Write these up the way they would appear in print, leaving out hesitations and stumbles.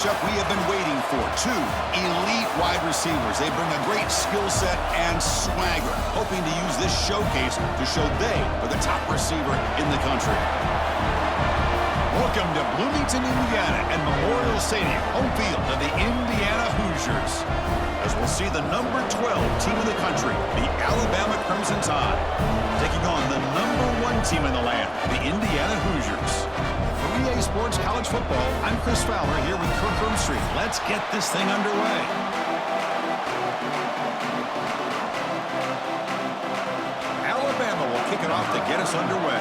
We have been waiting for two elite wide receivers. They bring a great skill set and swagger, hoping to use this showcase to show they are the top receiver in the country. Welcome to Bloomington, Indiana and Memorial Stadium, home field of the Indiana Hoosiers. As we'll see the number 12 team in the country, the Alabama Crimson Tide, taking on the number 1 team in the land, the Indiana Hoosiers. For EA Sports College Football, I'm Chris Fowler here with Kirk Ermstreet. Let's get this thing underway. Alabama will kick it off to get us underway.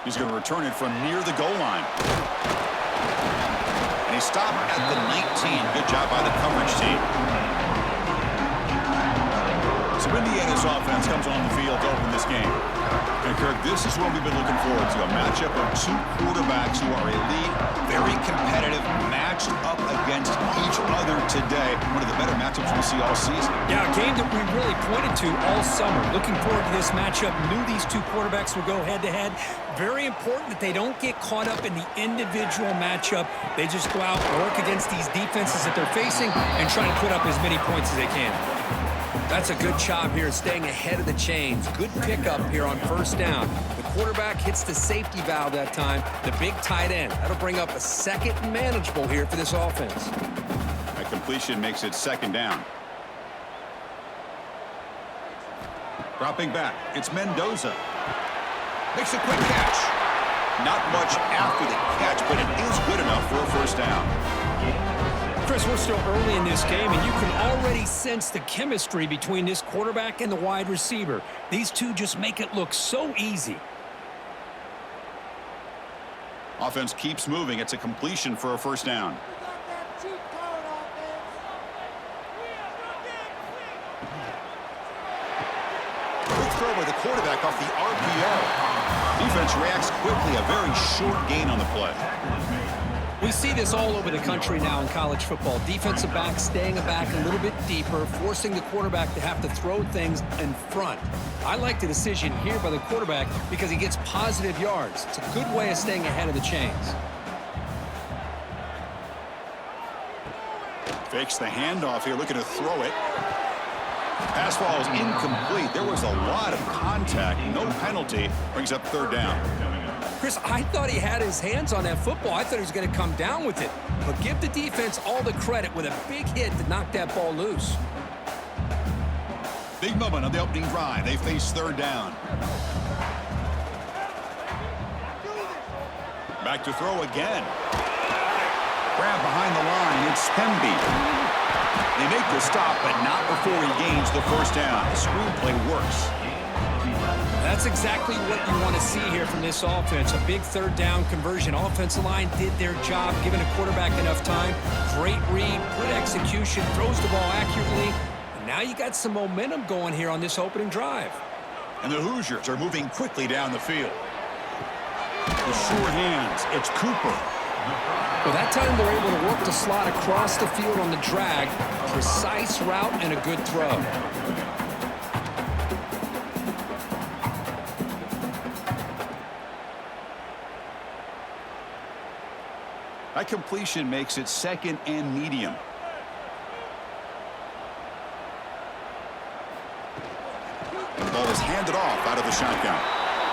He's going to return it from near the goal line. And he stopped at the 19. Good job by the coverage team. So Indiana's offense comes on the field to open this game. And Kirk, this is what we've been looking forward to. A matchup of two quarterbacks who are elite, very competitive, matched up against each other today. One of the better matchups we'll see all season. Yeah, a game that we really pointed to all summer. Looking forward to this matchup. Knew these two quarterbacks would go head-to-head. Very important that they don't get caught up in the individual matchup. They just go out and work against these defenses that they're facing and try to put up as many points as they can. That's a good job here, staying ahead of the chains. Good pickup here on first down. The quarterback hits the safety valve that time. The big tight end. That'll bring up a second and manageable here for this offense. That completion makes it second down. Dropping back, it's Mendoza. Makes a quick catch. Not much after the catch, but it is good enough for a first down. Chris, we're still early in this game, and you can already sense the chemistry between this quarterback and the wide receiver. These two just make it look so easy. Offense keeps moving. It's a completion for a first down. Quick throw by the quarterback off the RPO. Defense reacts quickly. A very short gain on the play. We see this all over the country now in college football. Defensive backs staying back a little bit deeper, forcing the quarterback to have to throw things in front. I like the decision here by the quarterback because he gets positive yards. It's a good way of staying ahead of the chains. Fakes the handoff here, looking to throw it. Pass ball is incomplete. There was a lot of contact. No penalty. Brings up third down. Chris, I thought he had his hands on that football. I thought he was going to come down with it. But give the defense all the credit with a big hit to knock that ball loose. Big moment on the opening drive. They face third down. Back to throw again. Grab behind the line. It's Hemby. They make the stop, but not before he gains the first down. The screenplay works. That's exactly what you want to see here from this offense. A big third down conversion. Offensive line did their job, giving a quarterback enough time. Great read, good execution, throws the ball accurately. And now you got some momentum going here on this opening drive. And the Hoosiers are moving quickly down the field. The sure hands, it's Cooper. Well, that time they're able to work the slot across the field on the drag. Precise route and a good throw. That completion makes it second and medium. The ball is handed off out of the shotgun.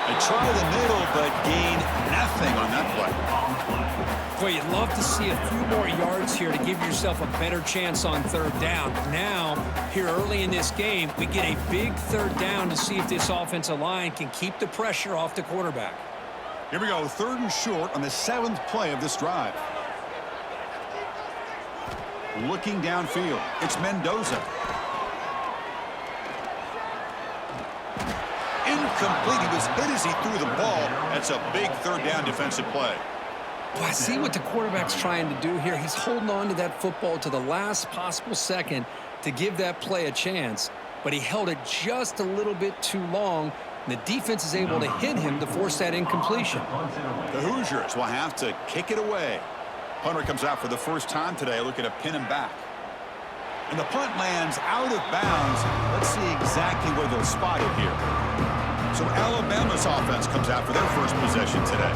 They try the middle, but gain nothing on that play. Boy, you'd love to see a few more yards here to give yourself a better chance on third down. Now, here early in this game, we get a big third down to see if this offensive line can keep the pressure off the quarterback. Here we go, third and short on the 7th play of this drive. Looking downfield, it's Mendoza. Incomplete. He was hit as he threw the ball. That's a big third down defensive play. Well, I see what the quarterback's trying to do here. He's holding on to that football to the last possible second to give that play a chance, but he held it just a little bit too long. The defense is able to hit him to force that incompletion. The Hoosiers will have to kick it away. Punter comes out for the first time today, looking to pin him back. And the punt lands out of bounds. Let's see exactly where they'll spot it here. So Alabama's offense comes out for their first possession today.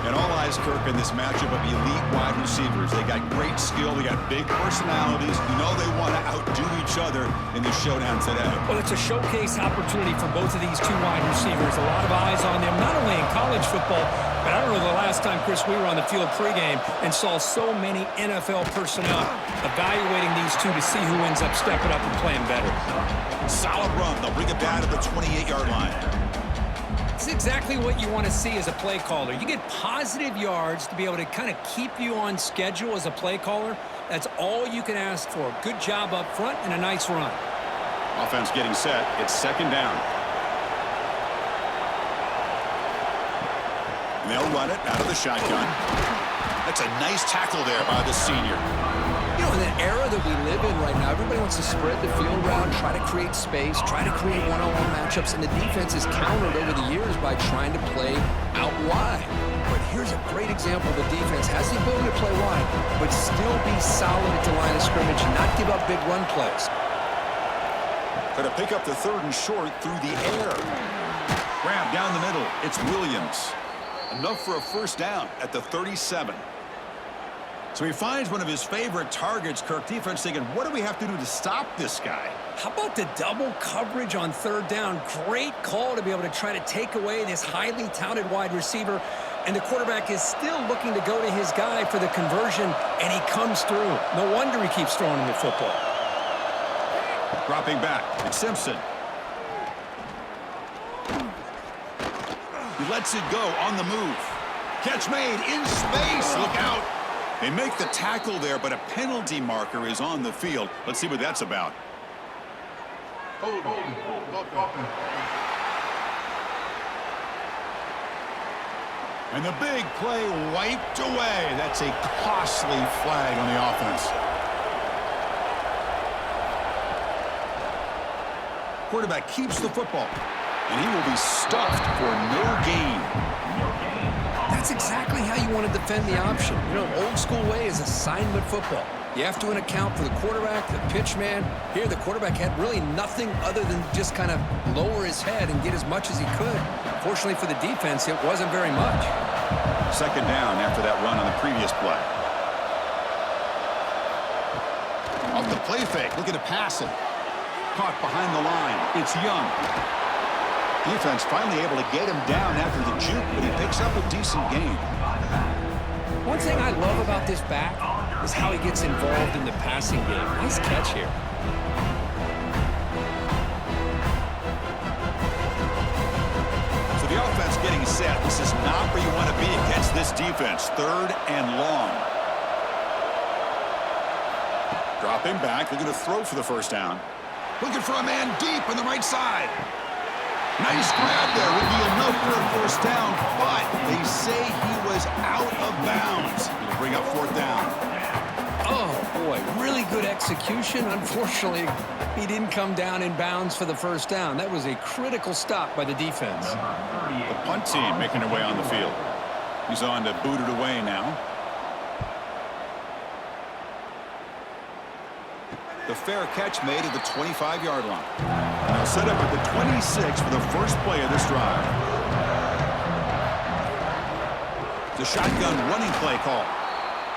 And all eyes, Kirk, in this matchup of elite wide receivers. They got great skill. They got big personalities. You know they want to outdo each other in the showdown today. Well, it's a showcase opportunity for both of these two wide receivers. A lot of eyes on them, not only in college football, but I don't know the last time, Chris, we were on the field pregame and saw so many NFL personnel evaluating these two to see who ends up stepping up and playing better. Solid run. They'll bring it down to the 28-yard line. It's exactly what you want to see as a play caller. You get positive yards to be able to kind of keep you on schedule as a play caller. That's all you can ask for. Good job up front and a nice run. Offense getting set. It's second down. And they'll run it out of the shotgun. That's a nice tackle there by the senior. You know, in the era that we live in right now, everybody wants to spread the field around, try to create space, try to create one-on-one matchups, and the defense is countered over the years by trying to play out wide. But here's a great example. The defense has the ability to play wide, but still be solid at the line of scrimmage and not give up big run plays. Going to pick up the third and short through the air. Grab down the middle. It's Williams. Enough for a first down at the 37. So he finds one of his favorite targets. Kirk, defense thinking, what do we have to do to stop this guy? How about the double coverage on third down? Great call to be able to try to take away this highly touted wide receiver. And the quarterback is still looking to go to his guy for the conversion, and he comes through. No wonder he keeps throwing him the football. Dropping back, it's Simpson. He lets it go on the move. Catch made in space. Look out. They make the tackle there, but a penalty marker is on the field. Let's see what that's about. And the big play wiped away. That's a costly flag on the offense. Quarterback keeps the football, and he will be stuffed for no gain. That's exactly how you want to defend the option. You know, old school way is assignment football. You have to account for the quarterback, the pitch man. Here, the quarterback had really nothing other than just kind of lower his head and get as much as he could. Fortunately for the defense, it wasn't very much. Second down after that run on the previous play. Off the play fake, looking to pass it. Caught behind the line. It's Young. Defense finally able to get him down after the juke, but he picks up a decent gain. One thing I love about this back is how he gets involved in the passing game. Nice catch here. So the offense getting set. This is not where you want to be against this defense. Third and long. Dropping back, looking to throw for the first down. Looking for a man deep on the right side. Nice grab there. Would be enough for a first down, but they say he was out of bounds. It'll bring up fourth down. Oh, boy, really good execution. Unfortunately, he didn't come down in bounds for the first down. That was a critical stop by the defense. The punt team making their way on the field. He's on to boot it away now. The fair catch made at the 25-yard line. Now set up at the 26 for the first play of this drive. The shotgun running play call.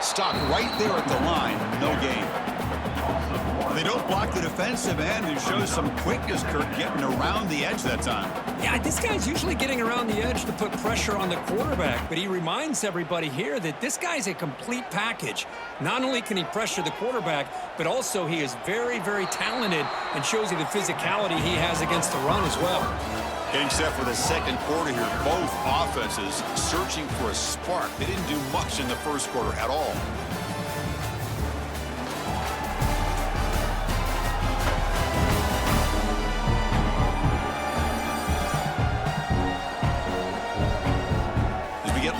Stopped right there at the line. No gain. They don't block the defensive end and shows some quickness, Kirk, getting around the edge that time. Yeah, this guy's usually getting around the edge to put pressure on the quarterback, but he reminds everybody here that this guy's a complete package. Not only can he pressure the quarterback, but also he is very, very talented and shows you the physicality he has against the run as well. Getting set for the second quarter here. Both offenses searching for a spark. They didn't do much in the first quarter at all.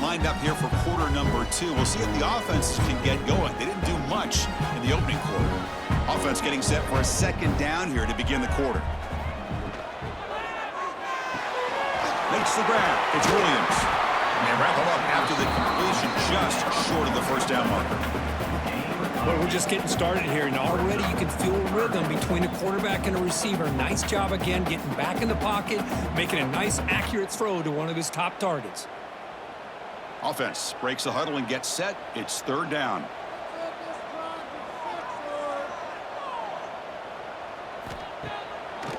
Lined up here for quarter number 2. We'll see if the offenses can get going. They didn't do much in the opening quarter. Offense getting set for a second down here to begin the quarter. Makes the grab. It's Williams. And they wrap him up after the completion just short of the first down marker. Well, we're just getting started here, and already you can feel rhythm between a quarterback and a receiver. Nice job again getting back in the pocket, making a nice, accurate throw to one of his top targets. Offense breaks the huddle and gets set. It's third down.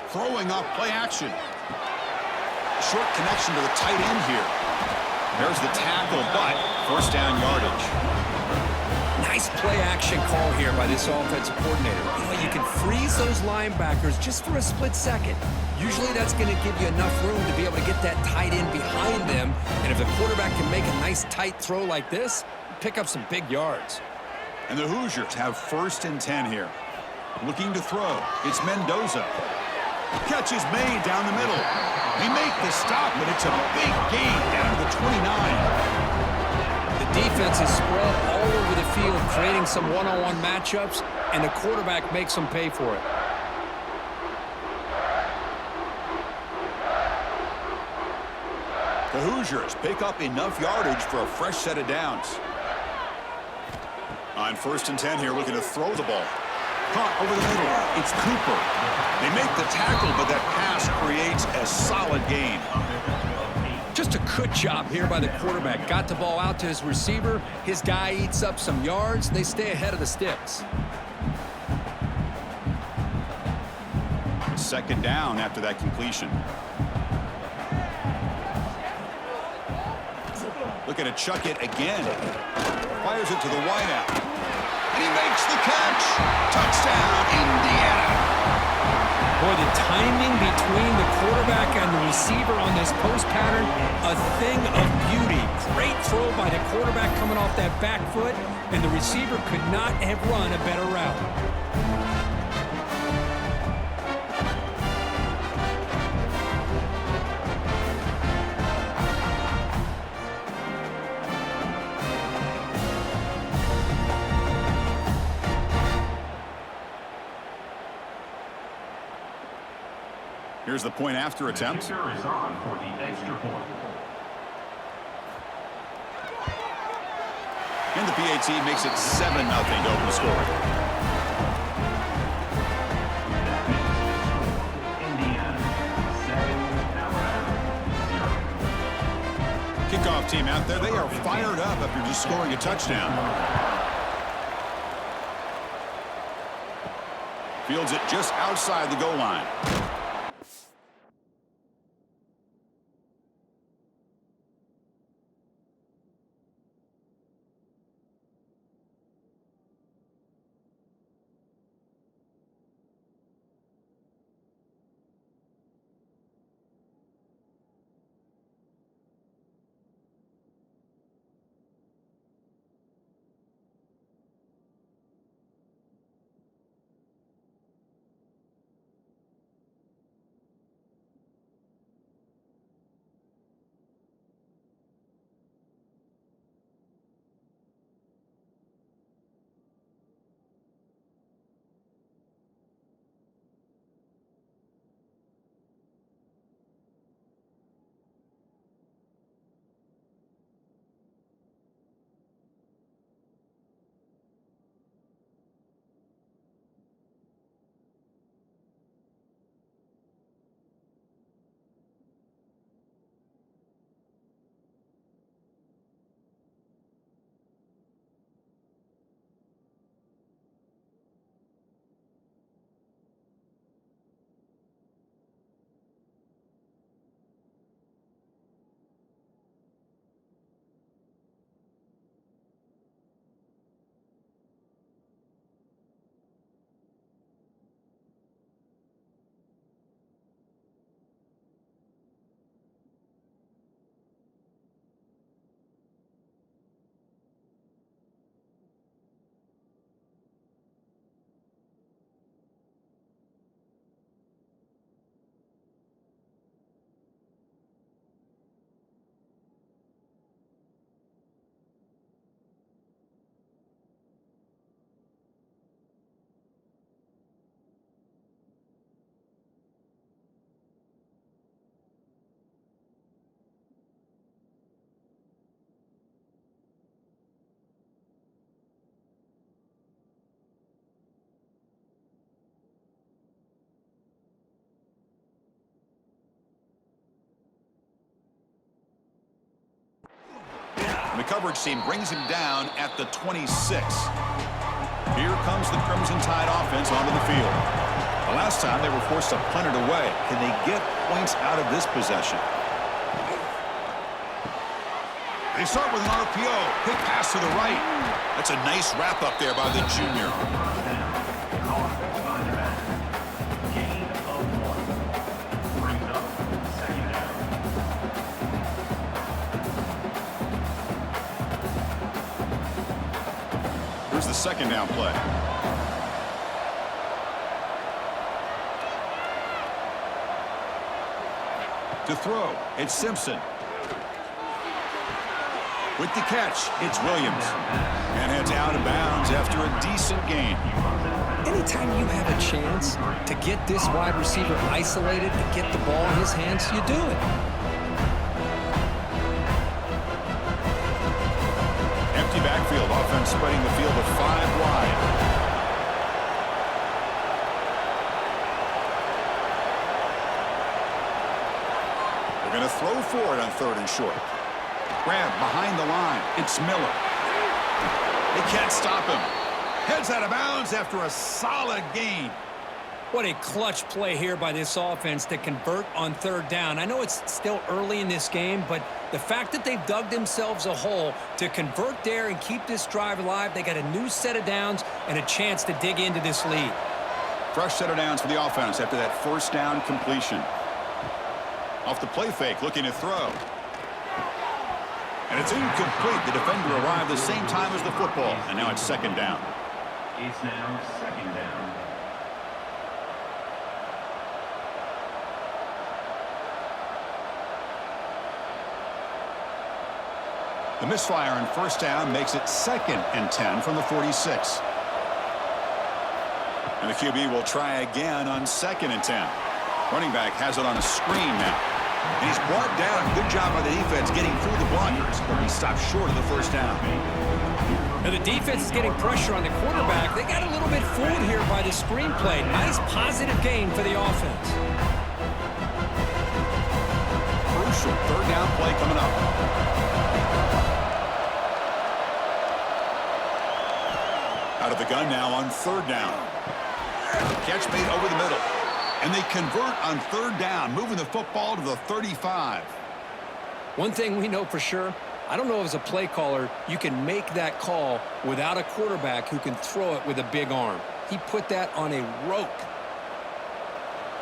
Throwing off play action. Short connection to the tight end here. There's the tackle, but first down yardage. Nice play action call here by this offensive coordinator. You can freeze those linebackers just for a split second. Usually that's going to give you enough room to be able to get that tight end behind them. And if the quarterback can make a nice tight throw like this, pick up some big yards. And the Hoosiers have first and 10 here. Looking to throw. It's Mendoza. Catch is made down the middle. They make the stop, but it's a big gain down to the 29. The defense is spread all over the field, creating some one-on-one matchups, and the quarterback makes them pay for it. The Hoosiers pick up enough yardage for a fresh set of downs. On first and 10 here, looking to throw the ball. Caught over the middle. It's Cooper. They make the tackle, but that pass creates a solid gain. Just a good job here by the quarterback. Got the ball out to his receiver. His guy eats up some yards. They stay ahead of the sticks. Second down after that completion. Looking to chuck it again. Fires it to the wideout. And he makes the catch. Touchdown, Indiana. Boy, the timing between the quarterback and the receiver on this post pattern, a thing of beauty. Great throw by the quarterback coming off that back foot, and the receiver could not have run a better route. Here's the point after attempt. The kicker is on for the extra point. And the PAT makes it 7-0 to open the score. Indiana 7, Alabama 0. Kickoff team out there. They are fired up after just scoring a touchdown. Fields it just outside the goal line. And the coverage team brings him down at the 26. Here comes the Crimson Tide offense onto the field. The last time they were forced to punt it away. Can they get points out of this possession? They start with an RPO. Quick pass to the right. That's a nice wrap up there by the junior. Gain of 1. Brings up 2nd down. Here's the 2nd down play. To throw, it's Simpson. With the catch, it's Williams. And heads out of bounds after a decent gain. Anytime you have a chance to get this wide receiver isolated and get the ball in his hands, you do it. Empty backfield, offense spreading the field to 5 wide. They're going to throw for it on 3rd and short. Grab behind the line. It's Miller. They can't stop him. Heads out of bounds after a solid gain. What a clutch play here by this offense to convert on 3rd down. I know it's still early in this game, but the fact that they've dug themselves a hole to convert there and keep this drive alive, they got a new set of downs and a chance to dig into this lead. Fresh set of downs for the offense after that 1st down completion. Off the play fake, looking to throw. And it's incomplete. The defender arrived the same time as the football, and now it's 2nd down. It's now 2nd down. The misfire on 1st down makes it 2nd and 10 from the 46. And the QB will try again on 2nd and 10. Running back has it on a screen now. And he's brought down. Good job by the defense getting through the blockers, but he stopped short of the 1st down. Now the defense is getting pressure on the quarterback. They got a little bit fooled here by the screen play. Nice positive gain for the offense. Crucial 3rd down play coming up. Out of the gun now on 3rd down. Catch made over the middle. And they convert on 3rd down, moving the football to the 35. One thing we know for sure, I don't know as a play caller, you can make that call without a quarterback who can throw it with a big arm. He put that on a rope.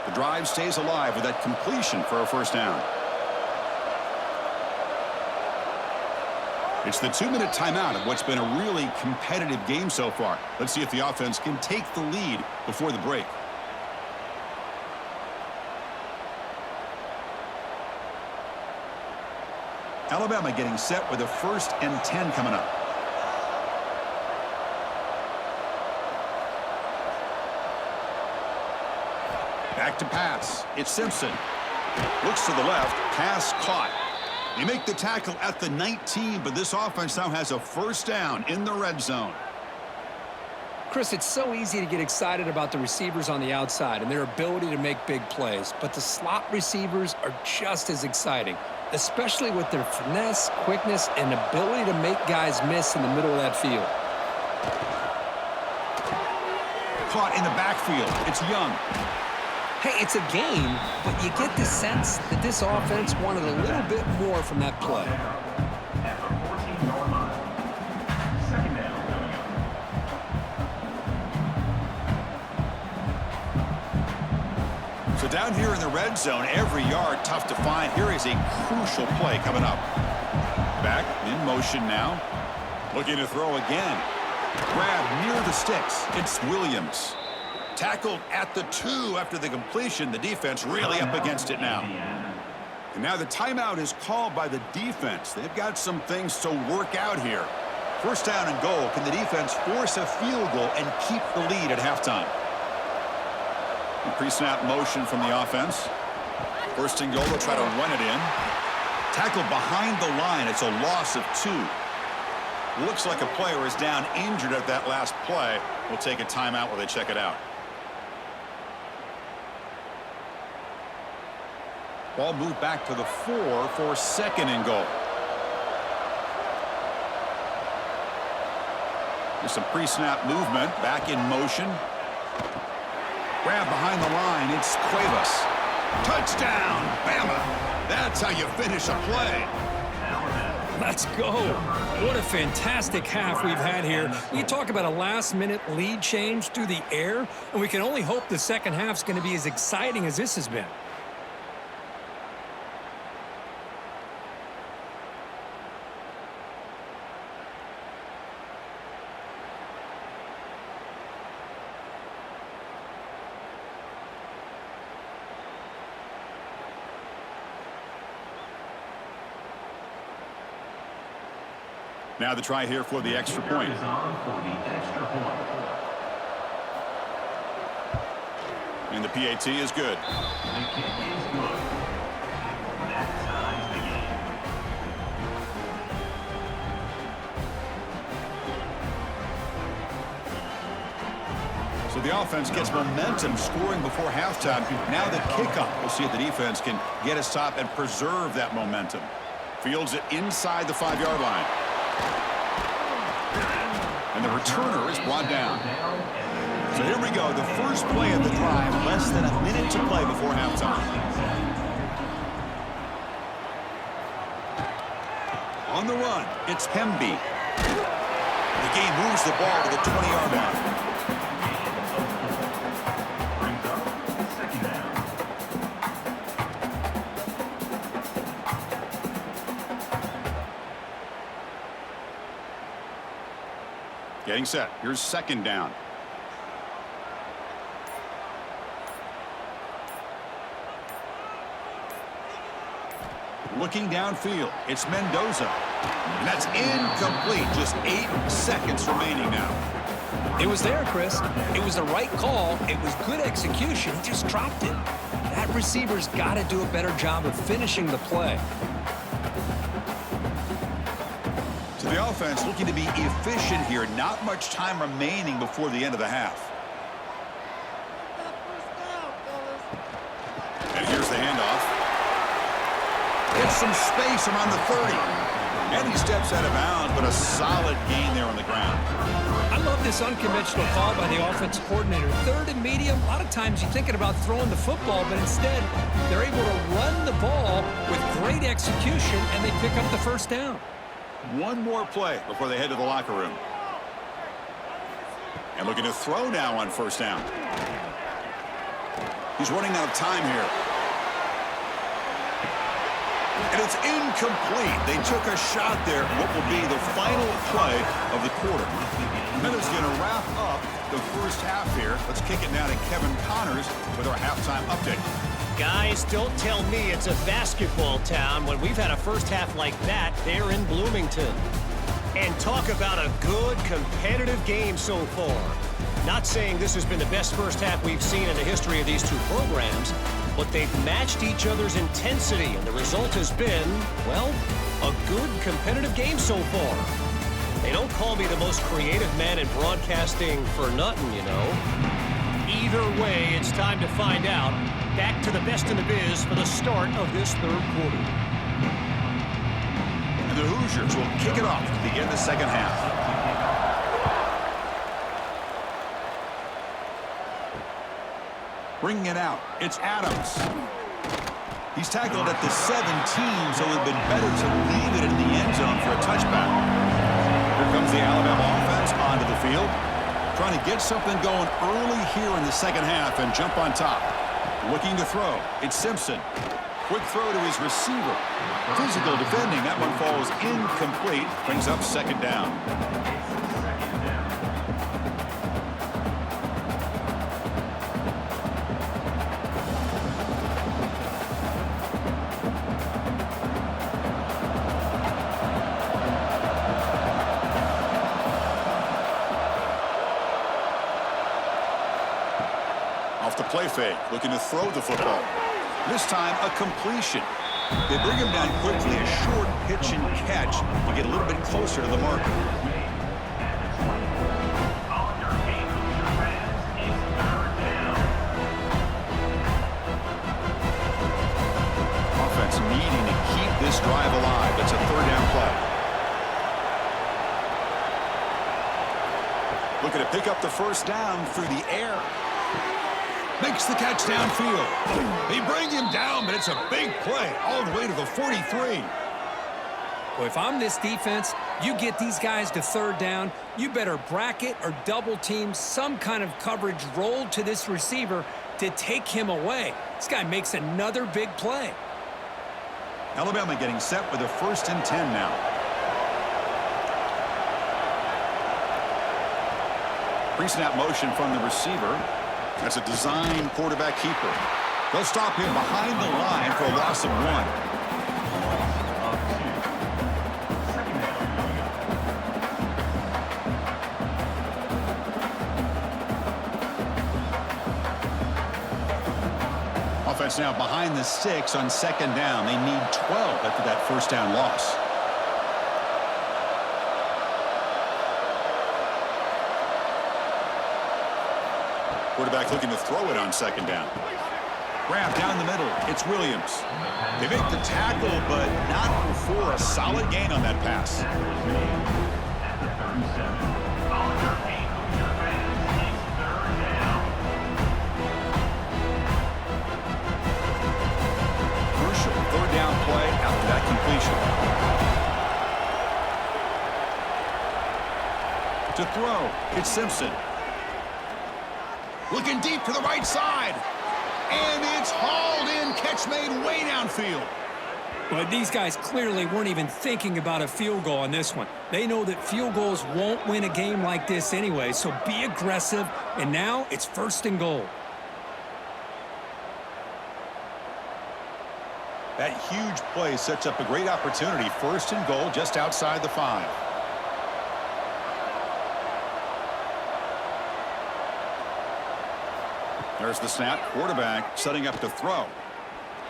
The drive stays alive with that completion for a 1st down. It's the 2-minute timeout of what's been a really competitive game so far. Let's see if the offense can take the lead before the break. Alabama getting set with a 1st and 10 coming up. Back to pass. It's Simpson. Looks to the left. Pass caught. They make the tackle at the 19, but this offense now has a 1st down in the red zone. Chris, it's so easy to get excited about the receivers on the outside and their ability to make big plays, but the slot receivers are just as exciting, especially with their finesse, quickness, and ability to make guys miss in the middle of that field. Caught in the backfield. It's Young. Hey, it's a game, but you get the sense that this offense wanted a little bit more from that play. After 14-yard line. 2nd down coming up. So down here in the red zone, every yard tough to find. Here is a crucial play coming up. Back in motion now. Looking to throw again. Grab near the sticks. It's Williams. Tackled at the 2 after the completion. The defense really up against it now. And now the timeout is called by the defense. They've got some things to work out here. 1st down and goal. Can the defense force a field goal and keep the lead at halftime? Pre-snap motion from the offense. 1st and goal. They'll try to run it in. Tackled behind the line. It's a loss of 2. Looks like a player is down injured at that last play. We'll take a timeout while they check it out. Ball moved back to the 4 for 2nd and goal. There's some pre-snap movement. Back in motion. Grab behind the line. It's Cuevas. Touchdown, Bama. That's how you finish a play. Let's go. What a fantastic half we've had here. You talk about a last-minute lead change through the air, and we can only hope the second half's going to be as exciting as this has been. Now the try here for the extra point. Is on for the extra point. And the PAT is good. The kick is good. That ties the game. So the offense gets momentum scoring before halftime. Now the kickoff. We'll see if the defense can get a stop and preserve that momentum. Fields it inside the 5-yard line. And the returner is brought down. So here we go, the first play of the drive, less than a minute to play before halftime. On the run, it's Hemby. The game moves the ball to the 20-yard line. Brings up second down. Getting set. Here's second down. Looking downfield, it's Mendoza. And that's incomplete. Just 8 seconds remaining now. It was there, Chris. It was the right call. It was good execution. He just dropped it. That receiver's got to do a better job of finishing the play. So the offense looking to be efficient here. Not much time remaining before the end of the half. And here's the handoff. Gets some space around the 30. And he steps out of bounds, but a solid gain there on the ground. I love this unconventional call by the offensive coordinator. Third and medium, a lot of times you're thinking about throwing the football, but instead they're able to run the ball with great execution, and they pick up the first down. One more play before they head to the locker room. And looking to throw now on first down. He's running out of time here. And it's incomplete. They took a shot there. What will be the final play of the quarter. That is going to wrap up the first half here. Let's kick it now to Kevin Connors with our halftime update. Guys, don't tell me it's a basketball town when we've had a first half like that there in Bloomington. And talk about a good competitive game so far. Not saying this has been the best first half we've seen in the history of these two programs, but they've matched each other's intensity, and the result has been, well, a good competitive game so far. They don't call me the most creative man in broadcasting for nothing, you know. Either way, it's time to find out. Back to the best in the biz for the start of this third quarter. And the Hoosiers will kick it off to begin the second half. Bringing it out, it's Adams. He's tackled at the 17, so it would have been better to leave it in the end zone for a touchback. Here comes the Alabama offense onto the field. Trying to get something going early here in the second half and jump on top. Looking to throw, it's Simpson. Quick throw to his receiver. Physical defending, that one falls incomplete. Brings up second down. Off the play fake, looking to throw the football. This time, a completion. They bring him down quickly, a short pitch and catch to get a little bit closer to the marker. Offense needing to keep this drive alive. It's a third down play. Looking to pick up the first down through the air. Makes the catch downfield. They bring him down, but it's a big play all the way to the 43. Well, if I'm this defense, you get these guys to third down, you better bracket or double team some kind of coverage rolled to this receiver to take him away. This guy makes another big play. Alabama getting set with a 1st and 10 now. Pre-snap motion from the receiver. That's a design quarterback keeper. They'll stop him behind the line for a loss of 1. Offense now behind the 6 on 2nd down. They need 12 after that first down loss. Quarterback looking to throw it on 2nd down. Grab down the middle. It's Williams. They make the tackle, but not before a solid gain on that pass. Crucial 3rd down play after that completion. To throw, it's Simpson. Looking deep to the right side. And it's hauled in. Catch made way downfield. But these guys clearly weren't even thinking about a field goal on this one. They know that field goals won't win a game like this anyway, so be aggressive. And now it's 1st and goal. That huge play sets up a great opportunity. 1st and goal just outside the 5. There's the snap. Quarterback setting up to throw.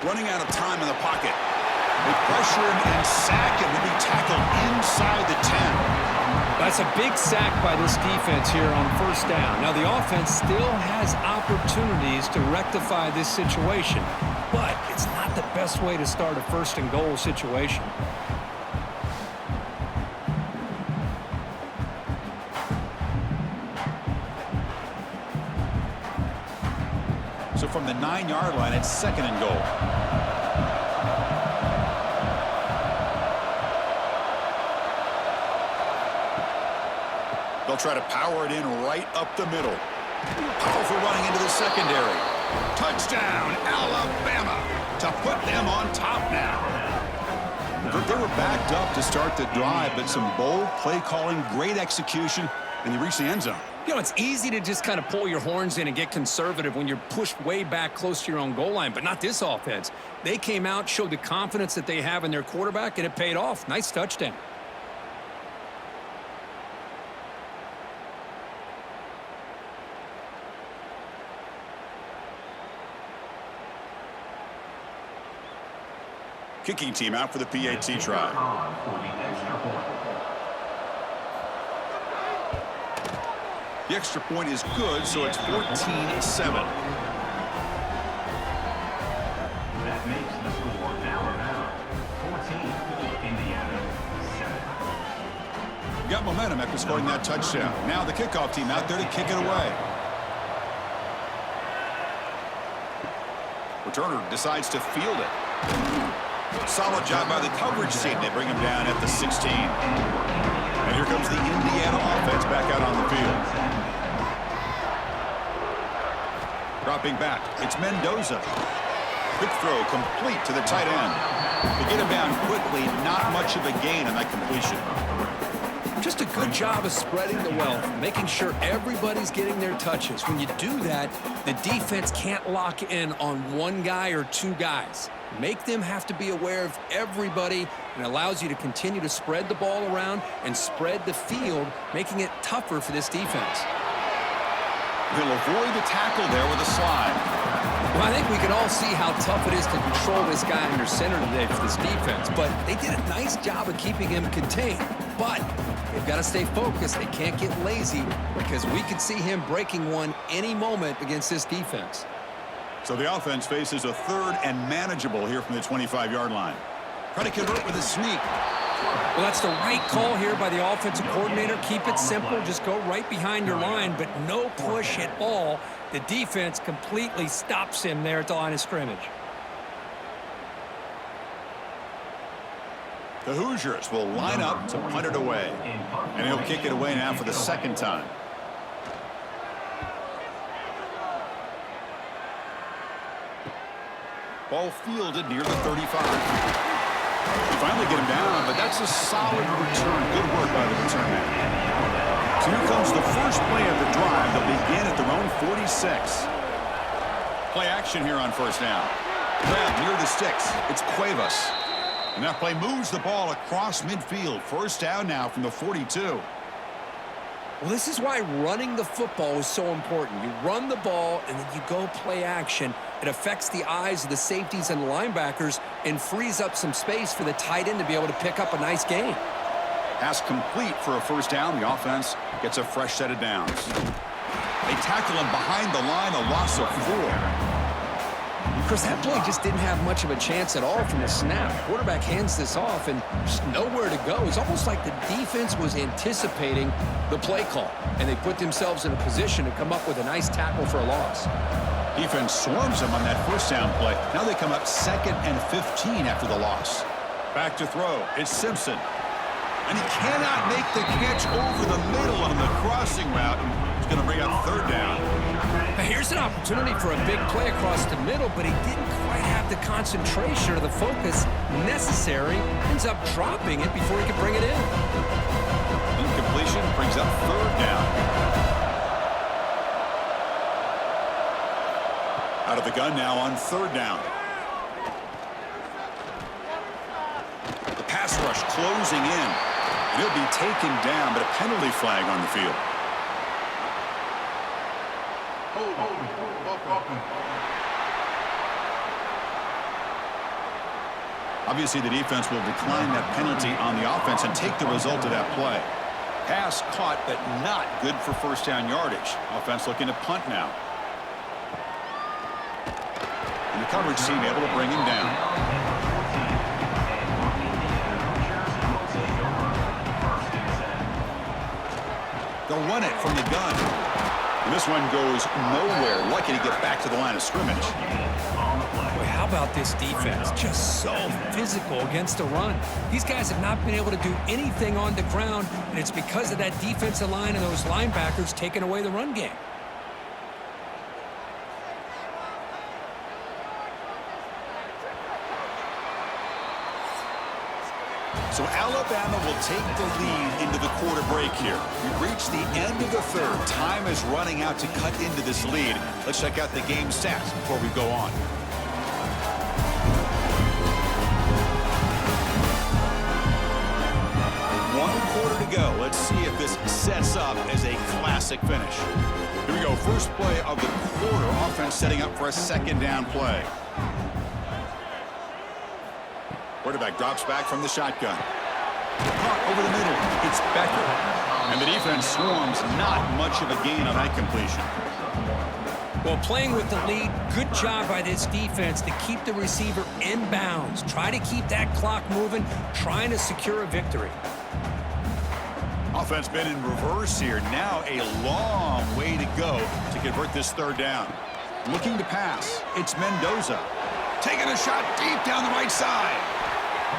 Running out of time in the pocket. They pressure him and sack him. He'll be tackled inside the 10. That's a big sack by this defense here on 1st down. Now, the offense still has opportunities to rectify this situation, but it's not the best way to start a 1st and goal situation. So from the 9-yard line, it's 2nd and goal. They'll try to power it in right up the middle. Powerful running into the secondary. Touchdown, Alabama, to put them on top now. They were backed up to start the drive, but some bold play calling, great execution, and they reached the end zone. You know, it's easy to just kind of pull your horns in and get conservative when you're pushed way back close to your own goal line, but not this offense. They came out, showed the confidence that they have in their quarterback, and it paid off. Nice touchdown. Kicking team out for the PAT try. The extra point is good, so it's 14-7. That makes the score Alabama 14, Indiana 7. Got momentum after scoring that touchdown. Now the kickoff team out there to kick it away. Returner decides to field it. Solid job by the coverage team. They bring him down at the 16. And here comes the Indiana offense back out on the field. Dropping back, it's Mendoza. Quick throw complete to the tight end. They get him down quickly, not much of a gain on that completion. Just a good job of spreading the wealth, making sure everybody's getting their touches. When you do that, the defense can't lock in on one guy or two guys. Make them have to be aware of everybody, and allows you to continue to spread the ball around and spread the field, making it tougher for this defense. He'll avoid the tackle there with a slide. Well, I think we can all see how tough it is to control this guy under center today for this defense, but they did a nice job of keeping him contained. But they've got to stay focused. They can't get lazy, because we could see him breaking one any moment against this defense. So the offense faces a 3rd and manageable here from the 25-yard line. Try to convert with a sneak. Well, that's the right call here by the offensive coordinator. Keep it simple. Just go right behind your line, but no push at all. The defense completely stops him there at the line of scrimmage. The Hoosiers will line up to punt it away. And he'll kick it away now for the second time. Ball fielded near the 35. You finally get him down, but that's a solid return. Good work by the return man. So here comes the first play of the drive. They'll begin at their own 46. Play action here on first down. Grab near the sticks. It's Cuevas. And that play moves the ball across midfield. First down now from the 42. Well, this is why running the football is so important. You run the ball, and then you go play action. It affects the eyes of the safeties and the linebackers and frees up some space for the tight end to be able to pick up a nice gain. Pass complete for a first down. The offense gets a fresh set of downs. They tackle him behind the line, a loss of 4. Chris, that play just didn't have much of a chance at all from the snap. Quarterback hands this off and just nowhere to go. It's almost like the defense was anticipating the play call, and they put themselves in a position to come up with a nice tackle for a loss. Defense swarms them on that first down play. Now they come up 2nd and 15 after the loss. Back to throw. It's Simpson. And he cannot make the catch over the middle on the crossing route. He's going to bring up third down. Here's an opportunity for a big play across the middle, but he didn't quite have the concentration or the focus necessary. Ends up dropping it before he could bring it in. Incompletion brings up third down. Out of the gun now on third down. The pass rush closing in. He'll be taken down, but a penalty flag on the field. Obviously, the defense will decline that penalty on the offense and take the result of that play. Pass caught, but not good for first down yardage. Offense looking to punt now. And the coverage team able to bring him down. They'll run it from the gun. And this one goes nowhere. Lucky to get back to the line of scrimmage. Boy, how about this defense? Just so physical against the run. These guys have not been able to do anything on the ground, and it's because of that defensive line and those linebackers taking away the run game. So Alabama will take the lead into the quarter break here. We've reached the end of the third. Time is running out to cut into this lead. Let's check out the game stats before we go on. One quarter to go. Let's see if this sets up as a classic finish. Here we go. First play of the quarter. Offense setting up for a second down play. Quarterback drops back from the shotgun. Caught over the middle. It's Becker. And the defense swarms. Not much of a gain on that completion. Well, playing with the lead, good job by this defense to keep the receiver in bounds. Try to keep that clock moving, trying to secure a victory. Offense been in reverse here. Now a long way to go to convert this third down. Looking to pass. It's Mendoza. Taking a shot deep down the right side.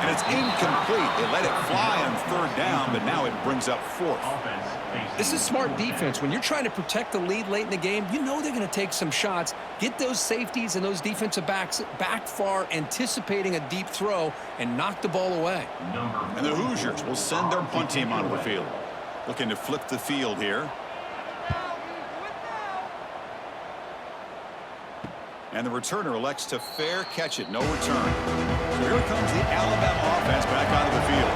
And it's incomplete. They let it fly on third down, but now it brings up fourth. This is smart defense. When you're trying to protect the lead late in the game, you know they're going to take some shots, get those safeties and those defensive backs back far, anticipating a deep throw, and knock the ball away. And the Hoosiers will send their punt team onto the field. Looking to flip the field here. And the returner elects to fair catch it. No return. So here comes the Alabama offense back onto the field.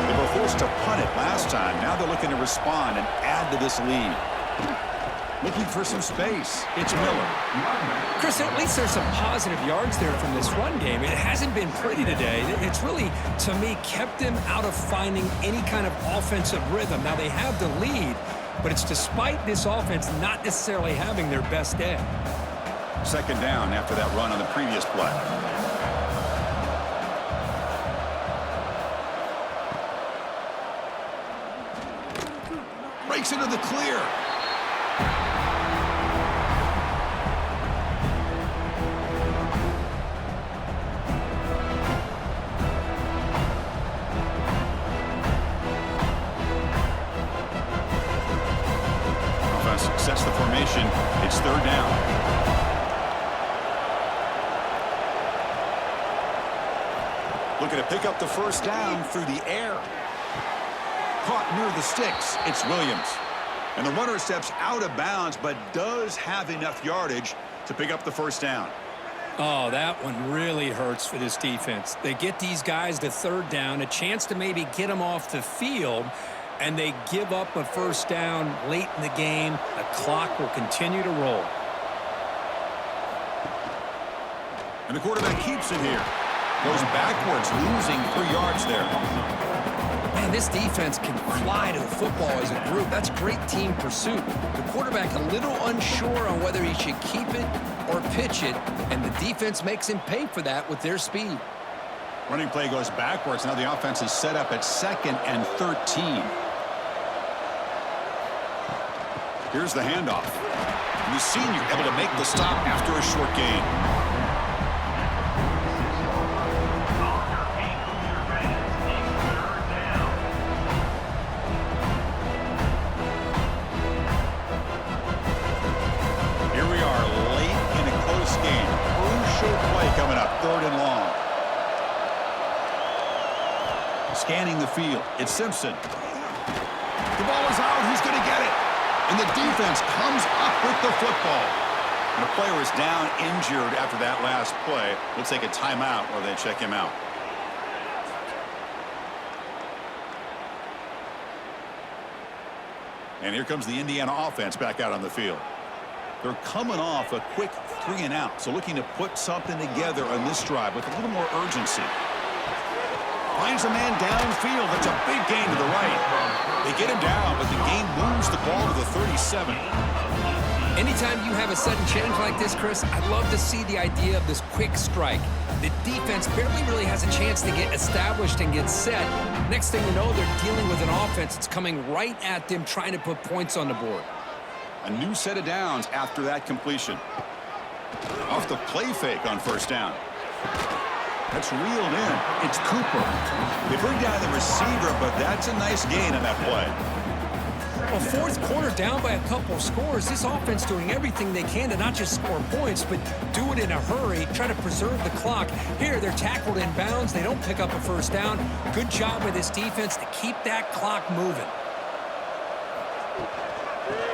They were forced to punt it last time. Now they're looking to respond and add to this lead. Looking for some space. It's Miller. Chris, at least there's some positive yards there from this run game. It hasn't been pretty today. It's really, to me, kept them out of finding any kind of offensive rhythm. Now they have the lead, but it's despite this offense not necessarily having their best day. Second down after that run on the previous play. Breaks into the clear. Offense sets the formation. It's third down. Looking to pick up the first down through the air. Caught near the sticks. It's Williams. And the runner steps out of bounds, but does have enough yardage to pick up the first down. Oh, that one really hurts for this defense. They get these guys to third down, a chance to maybe get them off the field, and they give up a first down late in the game. The clock will continue to roll. And the quarterback keeps it here. Goes backwards, losing 3 yards there. Man, this defense can fly to the football as a group. That's great team pursuit. The quarterback a little unsure on whether he should keep it or pitch it, and the defense makes him pay for that with their speed. Running play goes backwards. Now the offense is set up at 2nd and 13. Here's the handoff. And the senior able to make the stop after a short gain. Coming up, 3rd and long. Scanning the field. It's Simpson. The ball is out. He's going to get it. And the defense comes up with the football. And the player is down injured after that last play. We'll take a timeout while they check him out. And here comes the Indiana offense back out on the field. They're coming off a quick 3 and out, so looking to put something together on this drive with a little more urgency. Finds a man downfield. That's a big gain to the right. They get him down, but the gain moves the ball to the 37. Anytime you have a sudden change like this, Chris, I'd love to see the idea of this quick strike. The defense barely really has a chance to get established and get set. Next thing you know, they're dealing with an offense that's coming right at them, trying to put points on the board. A new set of downs after that completion. Off the play fake on first down. That's reeled in. It's Cooper. They bring down the receiver, but that's a nice gain on that play. Well, 4th quarter down by a couple of scores. This offense doing everything they can to not just score points, but do it in a hurry, try to preserve the clock. Here, they're tackled in bounds. They don't pick up a first down. Good job with this defense to keep that clock moving.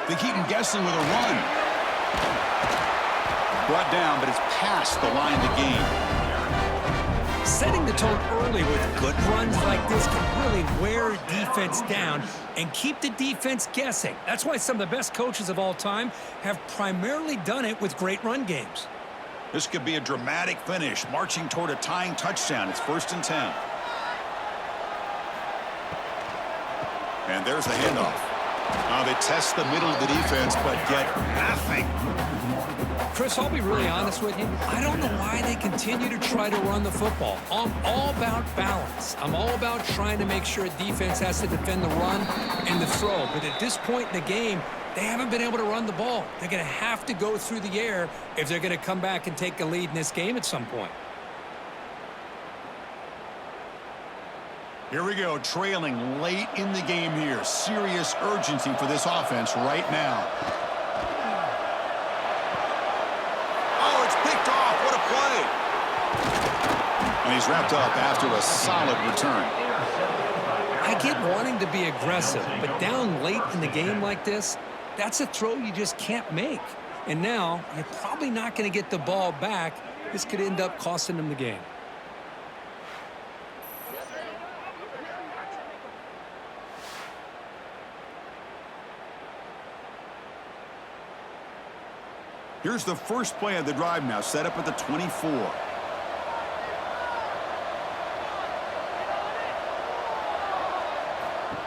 They keep him guessing with a run. Brought down, but it's past the line to gain. Setting the tone early with good runs like this can really wear defense down and keep the defense guessing. That's why some of the best coaches of all time have primarily done it with great run games. This could be a dramatic finish, marching toward a tying touchdown. It's 1st and 10. And there's the handoff. They test the middle of the defense, but get nothing. Chris, I'll be really honest with you. I don't know why they continue to try to run the football. I'm all about balance. I'm all about trying to make sure a defense has to defend the run and the throw. But at this point in the game, they haven't been able to run the ball. They're going to have to go through the air if they're going to come back and take a lead in this game at some point. Here we go, trailing late in the game here. Serious urgency for this offense right now. Oh, it's picked off. What a play. And he's wrapped up after a solid return. I get wanting to be aggressive, but down late in the game like this, that's a throw you just can't make. And now, you're probably not going to get the ball back. This could end up costing them the game. Here's the first play of the drive now, set up at the 24.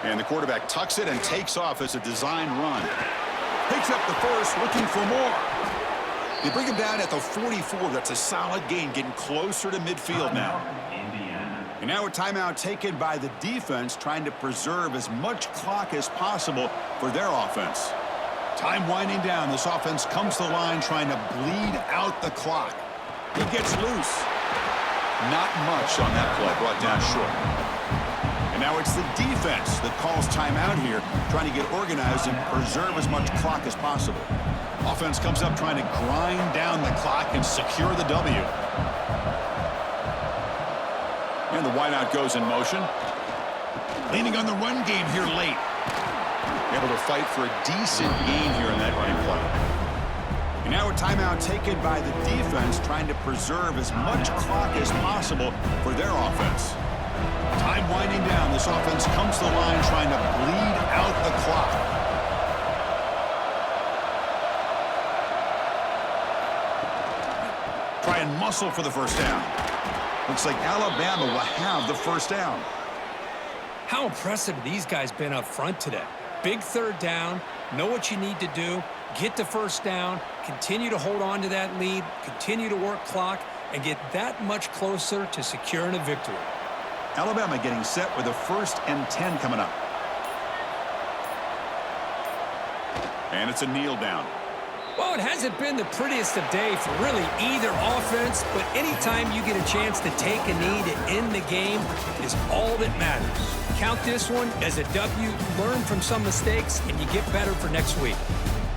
And the quarterback tucks it and takes off as a design run. Picks up the first, looking for more. They bring him down at the 44. That's a solid gain, getting closer to midfield now. Indiana And now a timeout taken by the defense, trying to preserve as much clock as possible for their offense. Time winding down. This offense comes to the line trying to bleed out the clock. He gets loose. Not much on that play, brought down short. And now it's the defense that calls timeout here, trying to get organized and preserve as much clock as possible. Offense comes up trying to grind down the clock and secure the W. And the wideout goes in motion. Leaning on the run game here late. Able to fight for a decent gain here in that running play. And now a timeout taken by the defense, trying to preserve as much clock as possible for their offense. Time winding down. This offense comes to the line trying to bleed out the clock. Try and muscle for the first down. Looks like Alabama will have the first down. How impressive have these guys been up front today? Big third down, know what you need to do, get the first down, continue to hold on to that lead, continue to work clock, and get that much closer to securing a victory. Alabama getting set with a 1st and 10 coming up. And it's a kneel down. Well, it hasn't been the prettiest of day for really either offense, but anytime you get a chance to take a knee to end the game is all that matters. Count this one as a W, learn from some mistakes, and you get better for next week.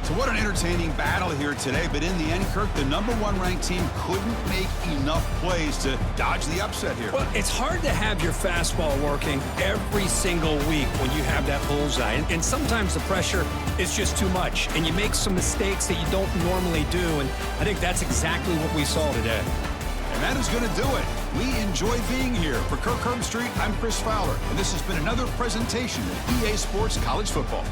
So what an entertaining battle here today, but in the end, Kirk, the #1 ranked team couldn't make enough plays to dodge the upset here. Well, it's hard to have your fastball working every single week when you have that bullseye, and sometimes the pressure is just too much, and you make some mistakes that you don't normally do, and I think that's exactly what we saw today. And that is going to do it. We enjoy being here. For Kirk Herbstreit, I'm Chris Fowler, and this has been another presentation of EA Sports College Football.